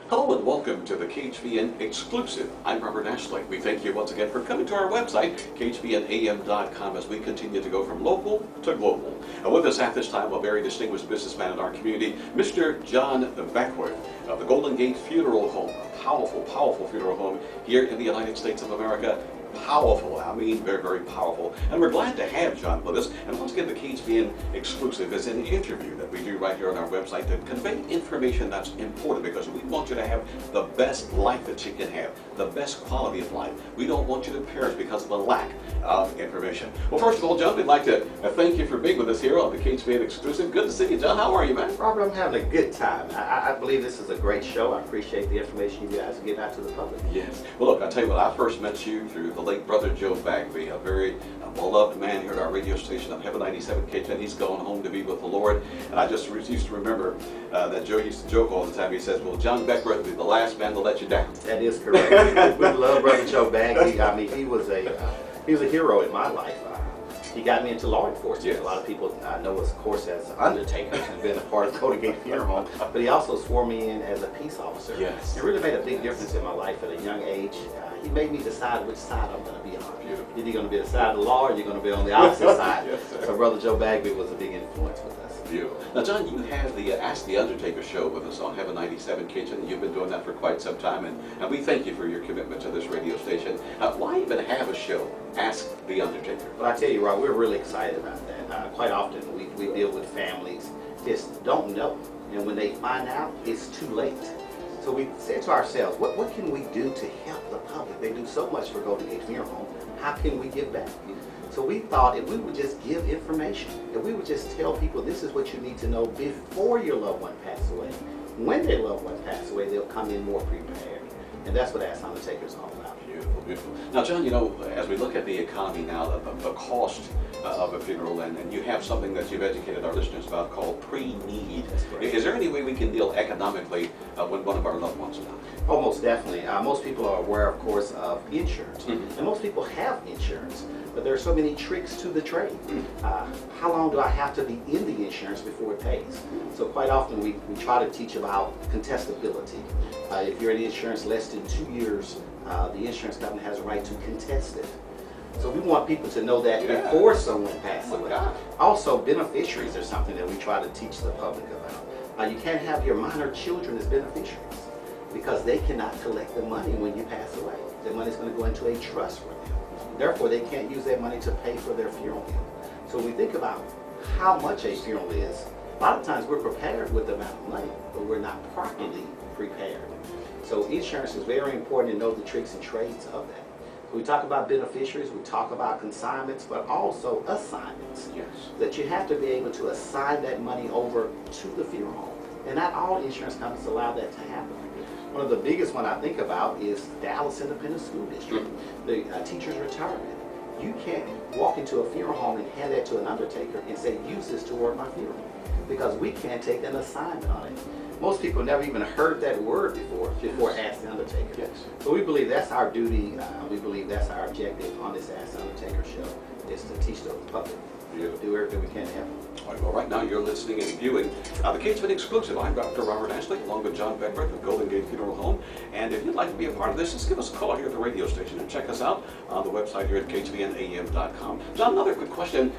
Hello and welcome to the KHVN exclusive. I'm Robert Ashley. We thank you once again for coming to our website, KHVNAM.com, as we continue to go from local to global. And with us at this time, a very distinguished businessman in our community, Mr. John Beckwith of the Golden Gate Funeral Home, a powerful, powerful funeral home here in the United States of America. Powerful, I mean very, very powerful. And we're glad to have John with us. And once again, the KHVN exclusive is an interview that we do right here on our website to convey information that's important, because we want you to have the best life that you can have, the best quality of life. We don't want you to perish because of a lack of information. Well, first of all, John, we'd like to thank you for being with us here on the KHVN exclusive. Good to see you, John. How are you, man? Robert, I'm having a good time. I believe this is a great show. I appreciate the information you guys give out to the public. Yes. Well, look, I'll tell you what, I first met you through the late brother Joe Bagby, a very beloved man here at our radio station on Heaven 97 KHVN. He's gone home to be with the Lord. And I just used to remember that Joe used to joke all the time. He says, well, John Beckwith will be the last man to let you down. That is correct. We love brother Joe Bagby. I mean, he was a hero in my life. He got me into law enforcement. Yes. A lot of people know us, of course, as undertakers and been a part of Golden Gate Funeral Home. But he also swore me in as a peace officer. Yes. It really made a big difference in my life at a young age. He made me decide which side I'm going to be on. Beautiful. Either you're going to be the side of the law or you're going to be on the opposite side. Yes, sir. So brother Joe Bagby was a big influence with us. Beautiful. Now, John, you have the Ask the Undertaker show with us on Heaven 97 KHVN. You've been doing that for quite some time, and we thank you for your commitment to this radio station. Why even have a show, Ask the Undertaker? Well, I tell you, Rob, we're really excited about that. Quite often, we deal with families just don't know, and when they find out, it's too late. So we said to ourselves, what can we do to help the public? They do so much for Golden Gate Funeral Home. How can we give back? So we thought if we would just give information, if we would just tell people this is what you need to know before your loved one passes away. When their loved one passes away, they'll come in more prepared. And that's what Ask the Undertaker is all about. Beautiful, beautiful. Now, John, you know, as we look at the economy now, the cost of a funeral, and you have something that you've educated our listeners about called pre-need. Is there any way we can deal economically when one of our loved ones dies? Oh, most definitely. Most people are aware, of course, of insurance. And most people have insurance, but there are so many tricks to the trade. How long do I have to be in the insurance before it pays? So quite often we try to teach about contestability. If you're in insurance less than 2 years, the insurance company has a right to contest it. So we want people to know that before someone passes away. Also, beneficiaries are something that we try to teach the public about. You can't have your minor children as beneficiaries because they cannot collect the money when you pass away. The money is going to go into a trust for them. Therefore, they can't use that money to pay for their funeral. So when we think about how much a funeral is, a lot of times we're prepared with the amount of money, but we're not properly prepared. So insurance is very important to know the tricks and trades of that. We talk about beneficiaries, we talk about consignments, but also assignments. Yes. That you have to be able to assign that money over to the funeral home. And not all insurance companies allow that to happen. One of the biggest one I think about is Dallas Independent School District, the teacher's retirement. You can't walk into a funeral home and hand that to an undertaker and say, use this toward my funeral, because we can't take an assignment on it. Most people never even heard that word before Ask the Undertaker. Yes. So we believe that's our duty, we believe that's our objective on this Ask the Undertaker show, is to teach the public. Do everything we can to help. All right, well, right now you're listening and viewing the KHVN exclusive. I'm Dr. Robert Ashley, along with John Beckwith of Golden Gate Funeral Home. And if you'd like to be a part of this, just give us a call here at the radio station and check us out on the website here at KHVNAM.com. John, another quick question.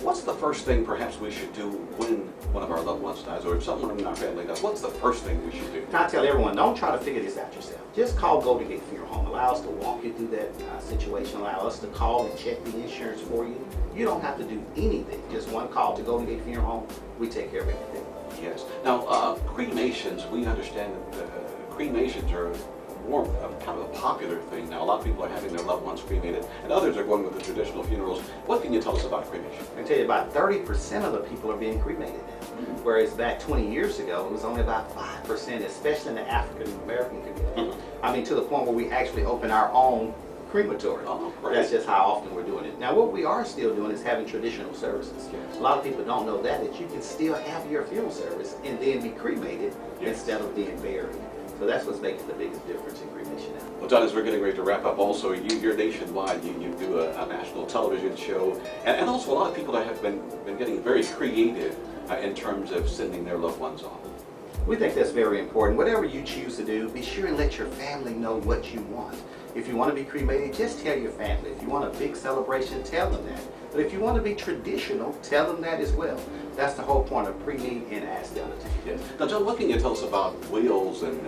What's the first thing perhaps we should do when one of our loved ones dies, or if someone in our family dies? What's the first thing we should do? I tell everyone, don't try to figure this out yourself. Just call Golden Gate Funeral Home. Allow us to walk you through that situation. Allow us to call and check the insurance for you. You don't have to do anything. Just one call to Golden Gate Funeral Home. We take care of everything. Yes. Now, cremations, we understand that cremations are kind of a popular thing now. A lot of people are having their loved ones cremated, and others are going with the traditional funerals. What can you tell us about cremation? I can tell you about 30% of the people are being cremated now. Whereas back 20 years ago, it was only about 5%, especially in the African American community. I mean, to the point where we actually open our own crematory. That's just how often we're doing it. Now, what we are still doing is having traditional services. Yes. A lot of people don't know that you can still have your funeral service and then be cremated instead of being buried. So that's what's making the biggest difference in cremation now. Well, John, as we're getting ready to wrap up, also, you're nationwide. You do a national television show, and also a lot of people that have been getting very creative in terms of sending their loved ones off. We think that's very important. Whatever you choose to do, be sure and let your family know what you want. If you want to be cremated, just tell your family. If you want a big celebration, tell them that. But if you want to be traditional, tell them that as well. That's the whole point of pre-need and ask the other team. Yes. Now, John, what can you tell us about wills and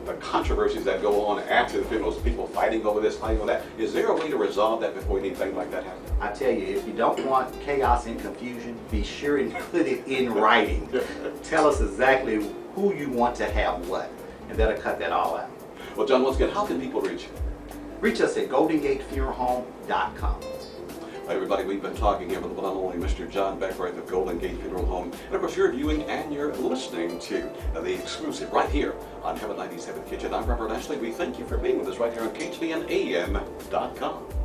the controversies that go on after the funerals, people fighting over this, fighting over that? Is there a way to resolve that before anything like that happens? I tell you, if you don't want chaos and confusion, be sure and put it in writing. Tell us exactly who you want to have what, and that'll cut that all out. Well, John, once again, how can people reach you? Reach us at GoldenGateFuneralHome.com. Hi, everybody. We've been talking here with the one and only Mr. John Beckwith of Golden Gate Funeral Home. And of course, you're viewing and you're listening to the exclusive right here on Heaven 97 Kitchen. I'm Robert Ashley. We thank you for being with us right here on KHVNAM.com.